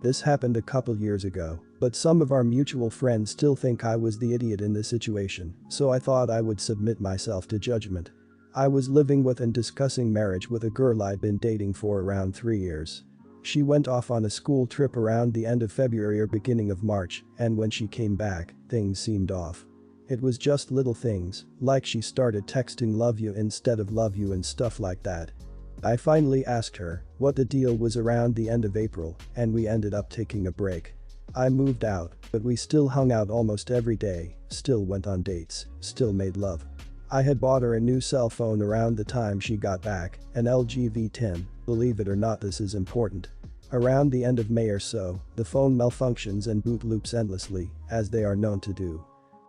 This happened a couple years ago, but some of our mutual friends still think I was the idiot in this situation, so I thought I would submit myself to judgment. I was living with and discussing marriage with a girl I'd been dating for around 3 years. She went off on a school trip around the end of February or beginning of March, and when she came back, things seemed off. It was just little things, like she started texting love you instead of love you and stuff like that. I finally asked her what the deal was around the end of April, and we ended up taking a break. I moved out, but we still hung out almost every day, still went on dates, still made love. I had bought her a new cell phone around the time she got back, an LG V10, believe it or not this is important. Around the end of May or so, the phone malfunctions and boot loops endlessly, as they are known to do.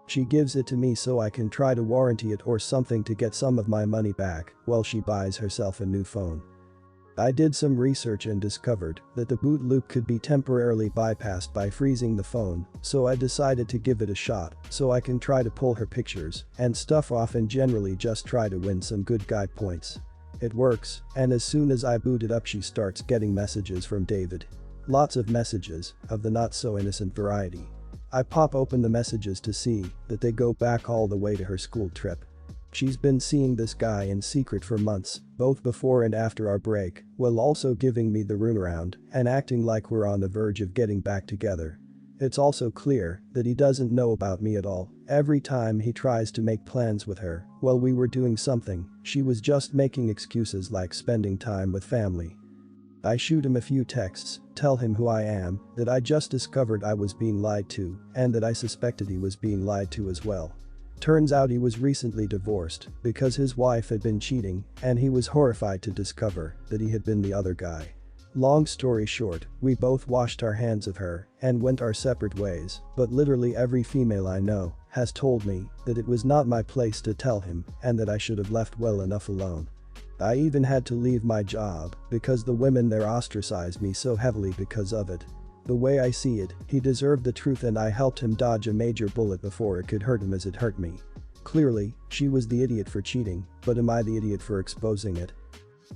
She gives it to me so I can try to warranty it or something to get some of my money back while she buys herself a new phone. I did some research and discovered that the boot loop could be temporarily bypassed by freezing the phone, so I decided to give it a shot so I can try to pull her pictures and stuff off and generally just try to win some good guy points. It works, and as soon as I boot it up she starts getting messages from David. Lots of messages, of the not so innocent variety. I pop open the messages to see that they go back all the way to her school trip. She's been seeing this guy in secret for months, both before and after our break, while also giving me the runaround and acting like we're on the verge of getting back together. It's also clear that he doesn't know about me at all. Every time he tries to make plans with her while we were doing something, she was just making excuses like spending time with family. I shoot him a few texts, tell him who I am, that I just discovered I was being lied to, and that I suspected he was being lied to as well. Turns out he was recently divorced because his wife had been cheating, and he was horrified to discover that he had been the other guy. Long story short, we both washed our hands of her and went our separate ways, but literally every female I know has told me that it was not my place to tell him and that I should have left well enough alone. I even had to leave my job because the women there ostracized me so heavily because of it. The way I see it, he deserved the truth and I helped him dodge a major bullet before it could hurt him as it hurt me. Clearly, she was the idiot for cheating, but am I the idiot for exposing it?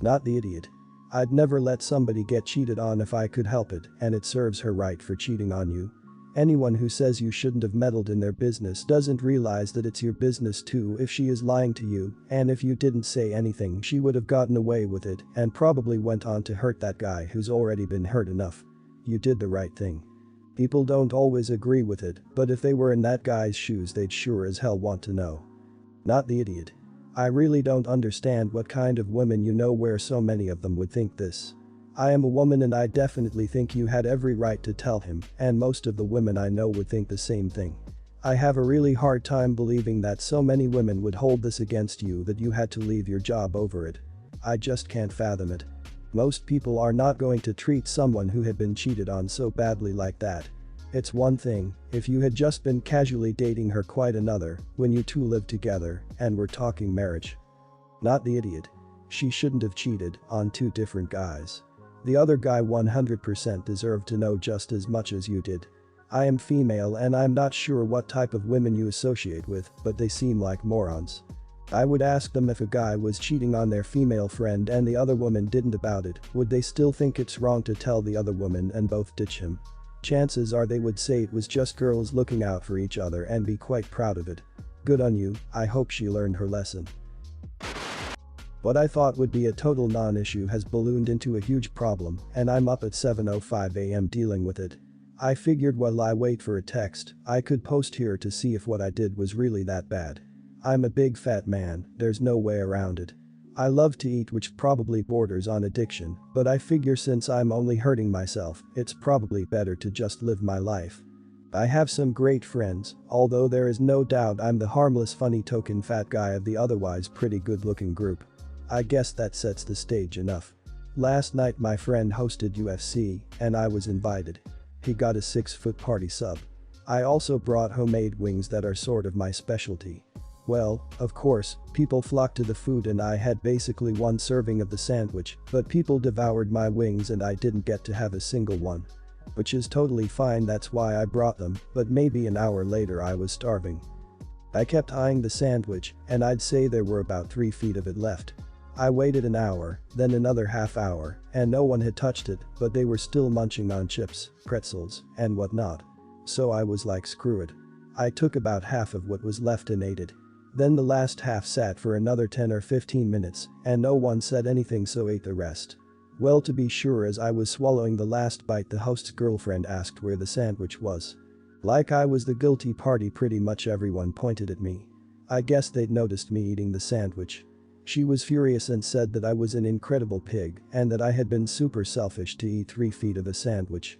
Not the idiot. I'd never let somebody get cheated on if I could help it, and it serves her right for cheating on you. Anyone who says you shouldn't have meddled in their business doesn't realize that it's your business too if she is lying to you, and if you didn't say anything she would have gotten away with it and probably went on to hurt that guy who's already been hurt enough. You did the right thing. People don't always agree with it, but if they were in that guy's shoes they'd sure as hell want to know. Not the idiot. I really don't understand what kind of women you know where so many of them would think this. I am a woman and I definitely think you had every right to tell him, and most of the women I know would think the same thing. I have a really hard time believing that so many women would hold this against you that you had to leave your job over it. I just can't fathom it. Most people are not going to treat someone who had been cheated on so badly like that. It's one thing if you had just been casually dating her, quite another when you two lived together and were talking marriage. Not the idiot. She shouldn't have cheated on two different guys. The other guy 100% deserved to know just as much as you did. I am female and I'm not sure what type of women you associate with, but they seem like morons. I would ask them if a guy was cheating on their female friend and the other woman didn't about it, would they still think it's wrong to tell the other woman and both ditch him? Chances are they would say it was just girls looking out for each other and be quite proud of it. Good on you, I hope she learned her lesson. What I thought would be a total non-issue has ballooned into a huge problem, and I'm up at 7:05 AM dealing with it. I figured while I wait for a text, I could post here to see if what I did was really that bad. I'm a big fat man, there's no way around it. I love to eat, which probably borders on addiction, but I figure since I'm only hurting myself, it's probably better to just live my life. I have some great friends, although there is no doubt I'm the harmless funny token fat guy of the otherwise pretty good looking group. I guess that sets the stage enough. Last night my friend hosted UFC, and I was invited. He got a 6-foot party sub. I also brought homemade wings that are sort of my specialty. Well, of course, people flocked to the food and I had basically one serving of the sandwich, but people devoured my wings and I didn't get to have a single one. Which is totally fine, that's why I brought them, but maybe an hour later I was starving. I kept eyeing the sandwich, and I'd say there were about 3 feet of it left. I waited an hour, then another half hour, and no one had touched it, but they were still munching on chips, pretzels, and whatnot. So I was like, screw it. I took about half of what was left and ate it. Then the last half sat for another 10 or 15 minutes, and no one said anything, so ate the rest. Well, to be sure, as I was swallowing the last bite, the host's girlfriend asked where the sandwich was. Like I was the guilty party, pretty much everyone pointed at me. I guess they'd noticed me eating the sandwich. She was furious and said that I was an incredible pig and that I had been super selfish to eat 3 feet of a sandwich.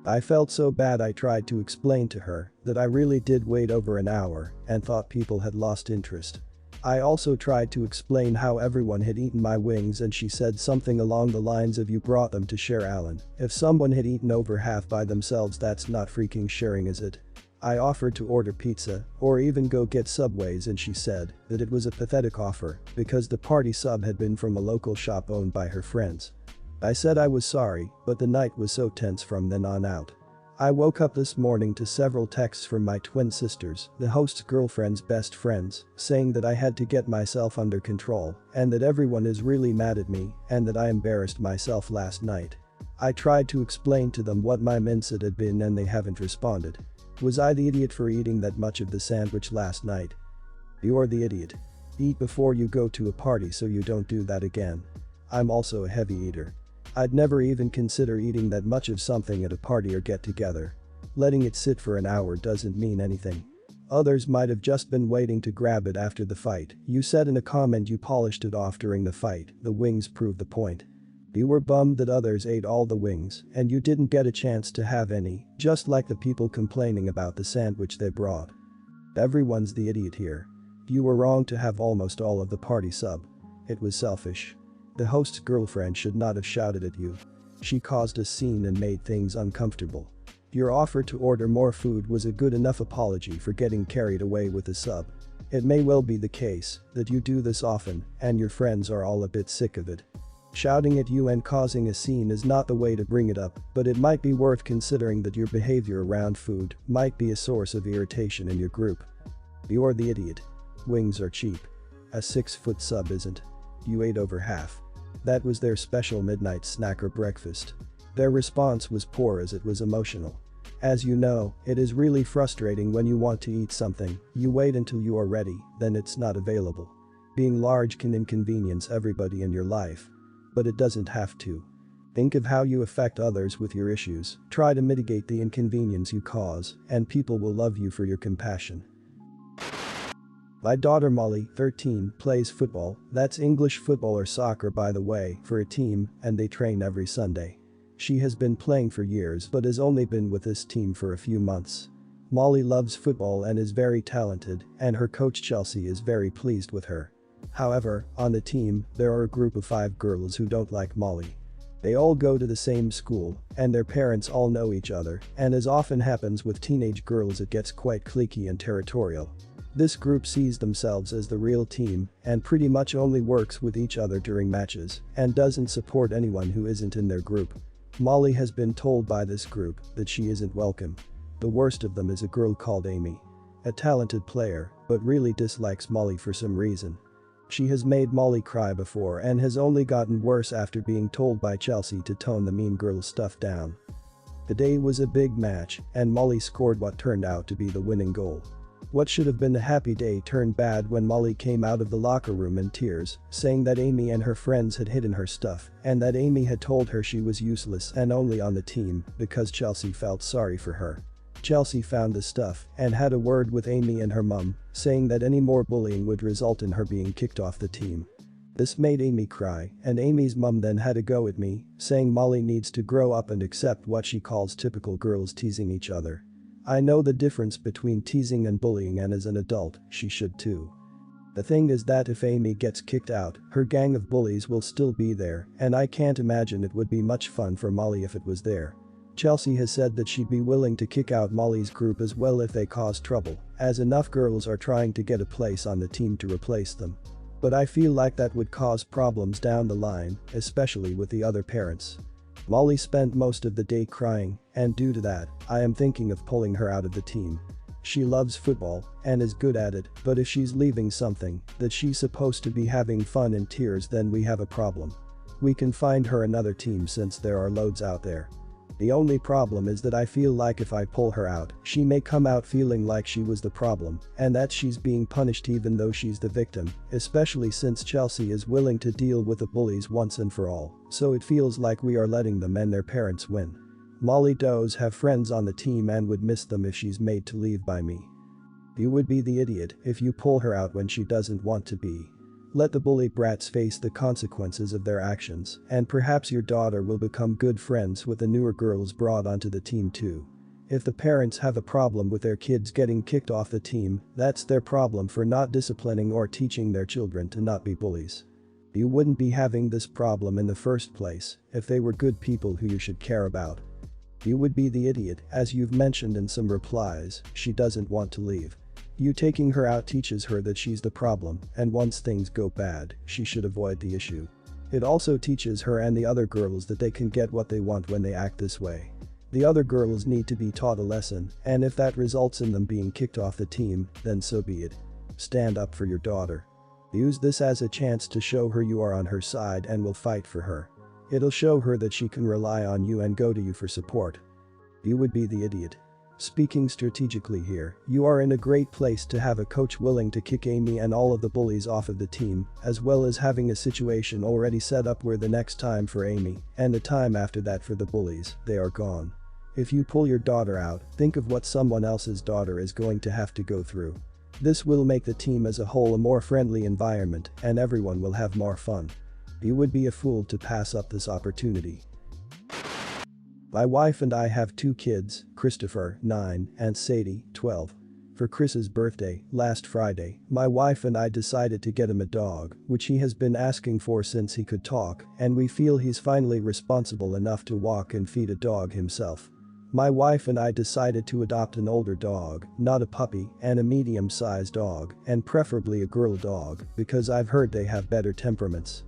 I felt so bad. I tried to explain to her that I really did wait over an hour and thought people had lost interest. I also tried to explain how everyone had eaten my wings, and she said something along the lines of, "You brought them to share, Alan. If someone had eaten over half by themselves, that's not freaking sharing, is it?" I offered to order pizza or even go get Subways, and she said that it was a pathetic offer because the party sub had been from a local shop owned by her friends. I said I was sorry, but the night was so tense from then on out. I woke up this morning to several texts from my twin sisters, the host's girlfriend's best friends, saying that I had to get myself under control and that everyone is really mad at me and that I embarrassed myself last night. I tried to explain to them what my mindset had been and they haven't responded. Was I the idiot for eating that much of the sandwich last night? You're the idiot. Eat before you go to a party so you don't do that again. I'm also a heavy eater. I'd never even consider eating that much of something at a party or get together. Letting it sit for an hour doesn't mean anything. Others might have just been waiting to grab it after the fight. You said in a comment you polished it off during the fight. The wings prove the point. You were bummed that others ate all the wings and you didn't get a chance to have any, just like the people complaining about the sandwich they brought. Everyone's the idiot here. You were wrong to have almost all of the party sub. It was selfish. The host's girlfriend should not have shouted at you. She caused a scene and made things uncomfortable. Your offer to order more food was a good enough apology for getting carried away with the sub. It may well be the case that you do this often and your friends are all a bit sick of it. Shouting at you and causing a scene is not the way to bring it up, but it might be worth considering that your behavior around food might be a source of irritation in your group. You're the idiot. Wings are cheap. A 6-foot sub isn't. You ate over half. That was their special midnight snack or breakfast. Their response was poor as it was emotional. As you know, it is really frustrating when you want to eat something, you wait until you are ready, then it's not available. Being large can inconvenience everybody in your life. But it doesn't have to. Think of how you affect others with your issues, try to mitigate the inconvenience you cause, and people will love you for your compassion. My daughter Molly, 13, plays football, that's English football or soccer by the way, for a team, and they train every Sunday. She has been playing for years but has only been with this team for a few months. Molly loves football and is very talented, and her coach Chelsea is very pleased with her. However, on the team, there are a group of 5 girls who don't like Molly. They all go to the same school, and their parents all know each other, and as often happens with teenage girls, it gets quite cliquey and territorial. This group sees themselves as the real team and pretty much only works with each other during matches and doesn't support anyone who isn't in their group. Molly has been told by this group that she isn't welcome. The worst of them is a girl called Amy. A talented player, but really dislikes Molly for some reason. She has made Molly cry before and has only gotten worse after being told by Chelsea to tone the mean girl stuff down. The day was a big match and Molly scored what turned out to be the winning goal. What should have been a happy day turned bad when Molly came out of the locker room in tears, saying that Amy and her friends had hidden her stuff and that Amy had told her she was useless and only on the team because Chelsea felt sorry for her. Chelsea found the stuff and had a word with Amy and her mum, saying that any more bullying would result in her being kicked off the team. This made Amy cry, and Amy's mum then had a go at me, saying Molly needs to grow up and accept what she calls typical girls teasing each other. I know the difference between teasing and bullying, and as an adult, she should too. The thing is that if Amy gets kicked out, her gang of bullies will still be there, and I can't imagine it would be much fun for Molly if it was there. Chelsea has said that she'd be willing to kick out Molly's group as well if they cause trouble, as enough girls are trying to get a place on the team to replace them. But I feel like that would cause problems down the line, especially with the other parents. Molly spent most of the day crying, and due to that, I am thinking of pulling her out of the team. She loves football and is good at it, but if she's leaving something that she's supposed to be having fun in tears, then we have a problem. We can find her another team since there are loads out there. The only problem is that I feel like if I pull her out, she may come out feeling like she was the problem and that she's being punished even though she's the victim, especially since Chelsea is willing to deal with the bullies once and for all, so it feels like we are letting them and their parents win. Molly does have friends on the team and would miss them if she's made to leave by me. You would be the idiot if you pull her out when she doesn't want to be. Let the bully brats face the consequences of their actions, and perhaps your daughter will become good friends with the newer girls brought onto the team too. If the parents have a problem with their kids getting kicked off the team, that's their problem for not disciplining or teaching their children to not be bullies. You wouldn't be having this problem in the first place if they were good people who you should care about. You would be the idiot, as you've mentioned in some replies, she doesn't want to leave. You taking her out teaches her that she's the problem, and once things go bad, she should avoid the issue. It also teaches her and the other girls that they can get what they want when they act this way. The other girls need to be taught a lesson, and if that results in them being kicked off the team, then so be it. Stand up for your daughter. Use this as a chance to show her you are on her side and will fight for her. It'll show her that she can rely on you and go to you for support. You would be the idiot. Speaking strategically here, you are in a great place to have a coach willing to kick Amy and all of the bullies off of the team, as well as having a situation already set up where the next time for Amy, and the time after that for the bullies, they are gone. If you pull your daughter out, think of what someone else's daughter is going to have to go through. This will make the team as a whole a more friendly environment, and everyone will have more fun. You would be a fool to pass up this opportunity. My wife and I have 2 kids, Christopher, 9, and Sadie, 12. For Chris's birthday, last Friday, my wife and I decided to get him a dog, which he has been asking for since he could talk, and we feel he's finally responsible enough to walk and feed a dog himself. My wife and I decided to adopt an older dog, not a puppy, and a medium-sized dog, and preferably a girl dog, because I've heard they have better temperaments.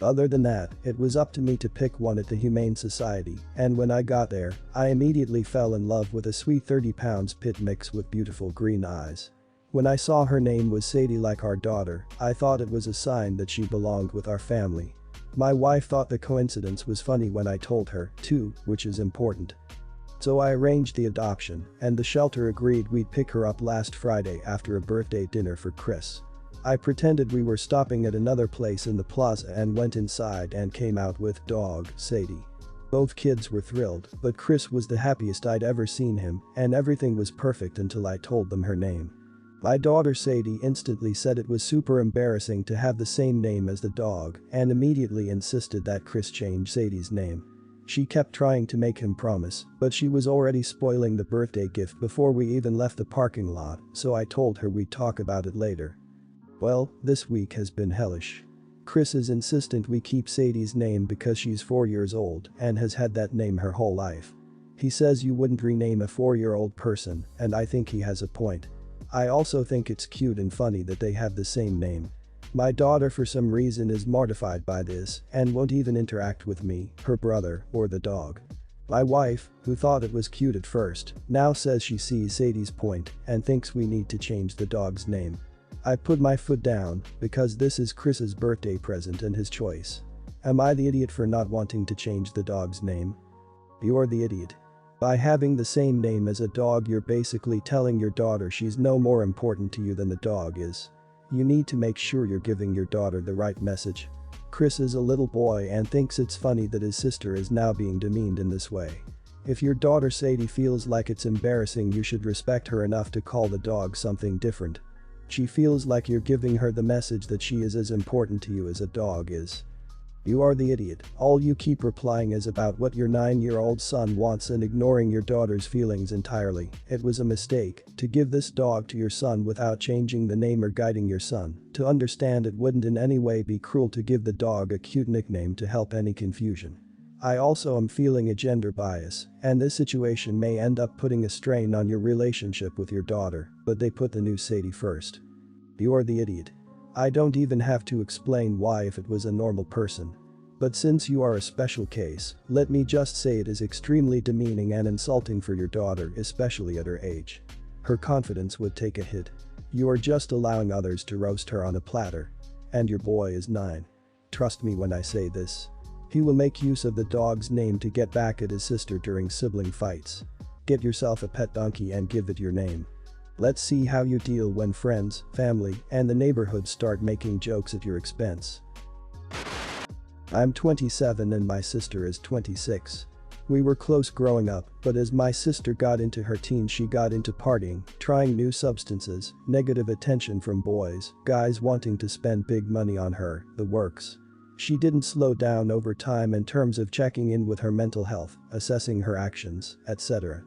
Other than that, it was up to me to pick one at the Humane Society, and when I got there, I immediately fell in love with a sweet 30-pound pit mix with beautiful green eyes. When I saw her name was Sadie like our daughter, I thought it was a sign that she belonged with our family. My wife thought the coincidence was funny when I told her, too, which is important. So I arranged the adoption, and the shelter agreed we'd pick her up last Friday after a birthday dinner for Chris. I pretended we were stopping at another place in the plaza and went inside and came out with dog, Sadie. Both kids were thrilled, but Chris was the happiest I'd ever seen him, and everything was perfect until I told them her name. My daughter Sadie instantly said it was super embarrassing to have the same name as the dog and immediately insisted that Chris change Sadie's name. She kept trying to make him promise, but she was already spoiling the birthday gift before we even left the parking lot, so I told her we'd talk about it later. Well, this week has been hellish. Chris is insistent we keep Sadie's name because she's 4 years old and has had that name her whole life. He says you wouldn't rename a 4-year-old person, and I think he has a point. I also think it's cute and funny that they have the same name. My daughter for some reason is mortified by this and won't even interact with me, her brother, or the dog. My wife, who thought it was cute at first, now says she sees Sadie's point and thinks we need to change the dog's name. I put my foot down because this is Chris's birthday present and his choice. Am I the idiot for not wanting to change the dog's name? You're the idiot. By having the same name as a dog, you're basically telling your daughter she's no more important to you than the dog is. You need to make sure you're giving your daughter the right message. Chris is a little boy and thinks it's funny that his sister is now being demeaned in this way. If your daughter Sadie feels like it's embarrassing, you should respect her enough to call the dog something different. She feels like you're giving her the message that she is as important to you as a dog is. You are the idiot. All you keep replying is about what your 9-year-old son wants and ignoring your daughter's feelings entirely. It was a mistake to give this dog to your son without changing the name or guiding your son to understand it wouldn't in any way be cruel to give the dog a cute nickname to help any confusion. I also am feeling a gender bias, and this situation may end up putting a strain on your relationship with your daughter, but they put the new Sadie first. You're the idiot. I don't even have to explain why if it was a normal person. But since you are a special case, let me just say it is extremely demeaning and insulting for your daughter, especially at her age. Her confidence would take a hit. You are just allowing others to roast her on a platter. And your boy is 9. Trust me when I say this. He will make use of the dog's name to get back at his sister during sibling fights. Get yourself a pet donkey and give it your name. Let's see how you deal when friends, family, and the neighborhood start making jokes at your expense. I'm 27 and my sister is 26. We were close growing up, but as my sister got into her teens she got into partying, trying new substances, negative attention from boys, guys wanting to spend big money on her, the works. She didn't slow down over time in terms of checking in with her mental health, assessing her actions, etc.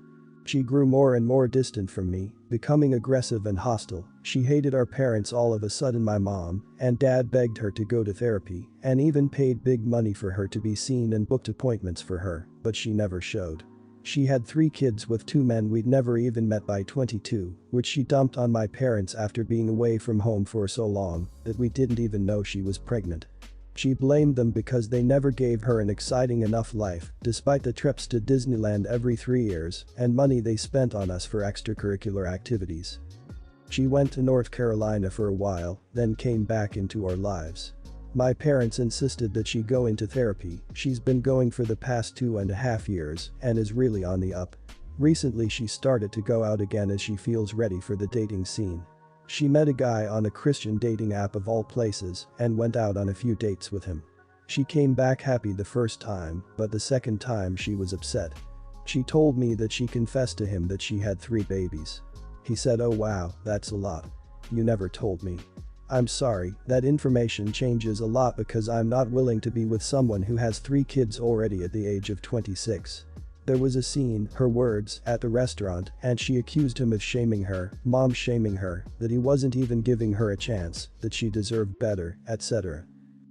She grew more and more distant from me, becoming aggressive and hostile. She hated our parents all of a sudden. My mom and dad begged her to go to therapy and even paid big money for her to be seen and booked appointments for her, but she never showed. She had 3 kids with 2 men we'd never even met by 22, which she dumped on my parents after being away from home for so long that we didn't even know she was pregnant. She blamed them because they never gave her an exciting enough life, despite the trips to Disneyland every 3 years and money they spent on us for extracurricular activities. She went to North Carolina for a while, then came back into our lives. My parents insisted that she go into therapy. She's been going for the past 2.5 years and is really on the up. Recently she started to go out again as she feels ready for the dating scene. She met a guy on a Christian dating app of all places and went out on a few dates with him. She came back happy the first time, but the second time she was upset. She told me that she confessed to him that she had 3 babies. He said, "Oh wow, that's a lot. You never told me." I'm sorry, that information changes a lot because I'm not willing to be with someone who has 3 kids already at the age of 26. There was a scene, her words, at the restaurant and she accused him of shaming her, mom shaming her, that he wasn't even giving her a chance, that she deserved better, etc.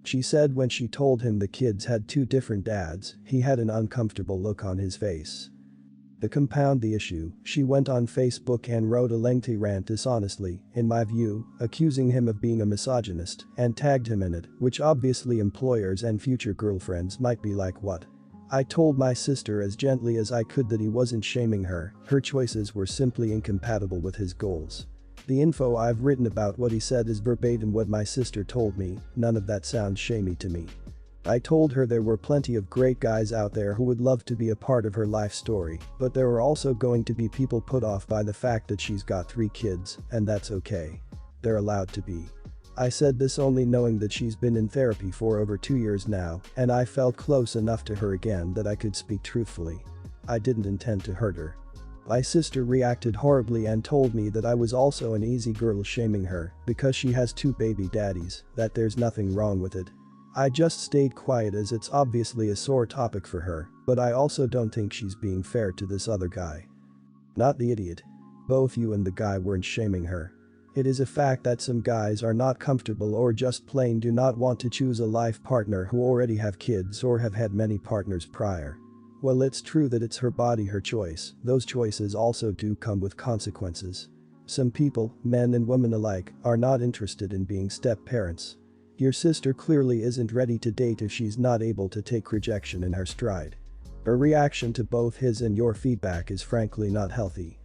She said when she told him the kids had 2 different dads, he had an uncomfortable look on his face. To compound the issue, she went on Facebook and wrote a lengthy rant dishonestly, in my view, accusing him of being a misogynist and tagged him in it, which obviously employers and future girlfriends might be like, what? I told my sister as gently as I could that he wasn't shaming her, her choices were simply incompatible with his goals. The info I've written about what he said is verbatim what my sister told me, none of that sounds shamey to me. I told her there were plenty of great guys out there who would love to be a part of her life story, but there are also going to be people put off by the fact that she's got 3 kids, and that's okay. They're allowed to be. I said this only knowing that she's been in therapy for over 2 years now, and I felt close enough to her again that I could speak truthfully. I didn't intend to hurt her. My sister reacted horribly and told me that I was also an easy girl shaming her because she has 2 baby daddies, that there's nothing wrong with it. I just stayed quiet as it's obviously a sore topic for her, but I also don't think she's being fair to this other guy. Not the idiot. Both you and the guy weren't shaming her. It is a fact that some guys are not comfortable or just plain do not want to choose a life partner who already have kids or have had many partners prior. Well, it's true that it's her body, her choice, those choices also do come with consequences. Some people, men and women alike, are not interested in being step-parents. Your sister clearly isn't ready to date if she's not able to take rejection in her stride. Her reaction to both his and your feedback is frankly not healthy.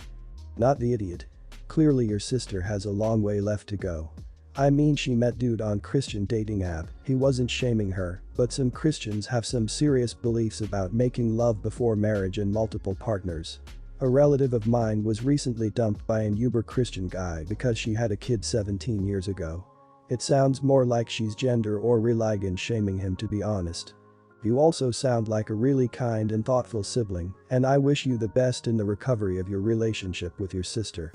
Not the idiot. Clearly your sister has a long way left to go. I mean, she met dude on Christian dating app, he wasn't shaming her, but some Christians have some serious beliefs about making love before marriage and multiple partners. A relative of mine was recently dumped by an uber Christian guy because she had a kid 17 years ago. It sounds more like she's gender or religion shaming him, to be honest. You also sound like a really kind and thoughtful sibling, and I wish you the best in the recovery of your relationship with your sister.